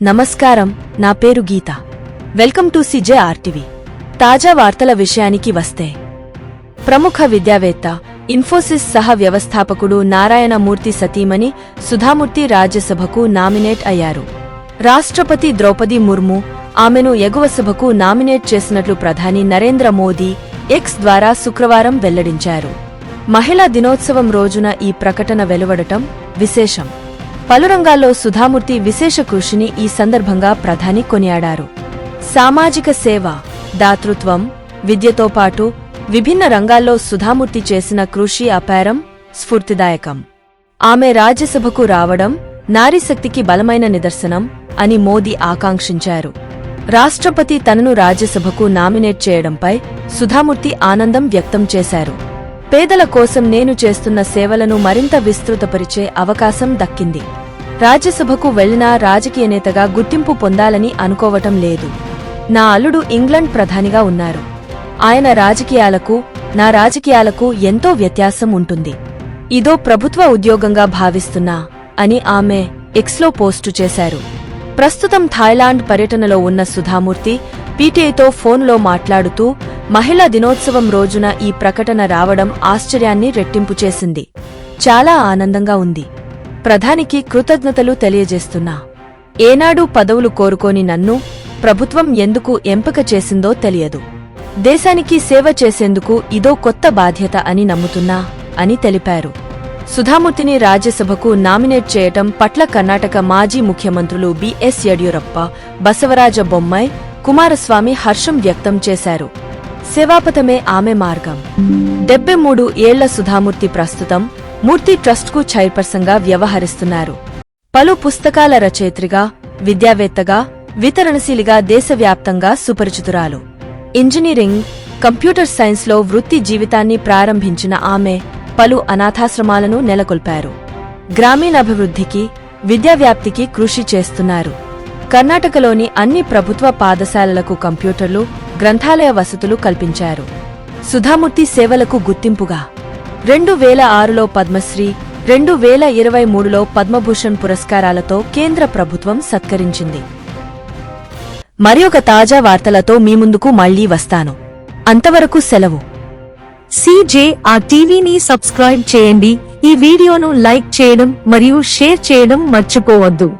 నమస్కారం, నా పేరు గీత. Welcome to CJRTV. తాజా వార్తల విషయానికి వస్తే, ప్రముఖ విద్యావేత్త, ఇన్ఫోసిస్ సహ వ్యవస్థాపకుడు నారాయణ మూర్తి సతీమణి సుధామూర్తి రాజ్యసభకు నామినేట్ అయ్యారు. రాష్ట్రపతి ద్రౌపది ముర్ము ఆమెను ఎగువ సభకు నామినేట్ చేసినట్లు ప్రధాని నరేంద్ర మోదీ ఎక్స్ ద్వారా శుక్రవారం వెల్లడించారు. మహిళా దినోత్సవం రోజున ఈ ప్రకటన వెలువడటం విశేషం. పలు రంగాల్లో సుధామూర్తి విశేష కృషిని ఈ సందర్భంగా ప్రధాని కొనియాడారు. సామాజిక సేవ, దాతృత్వం, విద్యతో పాటు విభిన్న రంగాల్లో సుధామూర్తి చేసిన కృషి అపారం, స్ఫూర్తిదాయకం. ఆమె రాజ్యసభకు రావడం నారీశక్తికి బలమైన నిదర్శనం అని మోదీ ఆకాంక్షించారు. రాష్ట్రపతి తనను రాజ్యసభకు నామినేట్ చేయడంపై సుధామూర్తి ఆనందం వ్యక్తం చేశారు. పేదల కోసం నేను చేస్తున్న సేవలను మరింత విస్తృతపరిచే అవకాశం దక్కింది. రాజ్యసభకు వెళ్లినా రాజకీయ నేతగా గుర్తింపు పొందాలని అనుకోవటం లేదు. నా అల్లుడు ఇంగ్లండ్ ప్రధానిగా ఉన్నారు. ఆయన రాజకీయాలకు, నా రాజకీయాలకు ఎంతో వ్యత్యాసం ఉంటుంది. ఇదో ప్రభుత్వ ఉద్యోగంగా భావిస్తున్నా అని ఆమె ఎక్స్లో పోస్టు చేశారు. ప్రస్తుతం థాయిలాండ్ పర్యటనలో ఉన్న సుధామూర్తి పీటీఐతో ఫోన్లో మాట్లాడుతూ మహిళా దినోత్సవం రోజున ఈ ప్రకటన రావడం ఆశ్చర్యాన్ని రెట్టింపు చేసింది. చాలా ఆనందంగా ఉంది. ప్రధానికి కృతజ్ఞతలు తెలియజేస్తున్నా. ఏనాడు పదవులు కోరుకోని నన్ను ప్రభుత్వం ఎందుకు ఎంపిక చేసిందో తెలియదు. దేశానికి సేవ చేసేందుకు ఇదో కొత్త బాధ్యత అని నమ్ముతున్నా అని తెలిపారు. సుధామూర్తిని రాజ్యసభకు నామినేట్ చేయటం పట్ల కర్ణాటక మాజీ ముఖ్యమంత్రులు బిఎస్ యడ్యూరప్ప, బసవరాజ బొమ్మాయి, కుమారస్వామి హర్షం వ్యక్తం చేశారు. సేవాపథమే ఆమె మార్గం. 73 ఏళ్ల సుధామూర్తి ప్రస్తుతం మూర్తి ట్రస్ట్కు చైర్పర్సన్గా వ్యవహరిస్తున్నారు. పలు పుస్తకాల రచయిత్రిగా, విద్యావేత్తగా, వితరణశీలిగా దేశవ్యాప్తంగా సుపరిచితురాలు. ఇంజనీరింగ్, కంప్యూటర్ సైన్స్లో వృత్తి జీవితాన్ని ప్రారంభించిన ఆమె పలు అనాథాశ్రమాలను నెలకొల్పారు. గ్రామీణాభివృద్ధికి, విద్యావ్యాప్తికి కృషి చేస్తున్నారు. కర్ణాటకలోని అన్ని ప్రభుత్వ పాఠశాలలకు కంప్యూటర్లు, గ్రంథాలయ వసతులు కల్పించారు. సుధామూర్తి సేవలకు గుర్తింపుగా 2006లో పద్మశ్రీ, 2023లో పద్మభూషణ్ పురస్కారాలతో కేంద్ర ప్రభుత్వం సత్కరించింది. మరియొక తాజా వార్తలతో మీ ముందుకు మళ్లీ వస్తాను. అంతవరకు సెలవు. CJRTVని సబ్స్క్రైబ్ చేయండి. ఈ వీడియోను లైక్ చేయడం మరియు షేర్ చేయడం మర్చిపోవద్దు.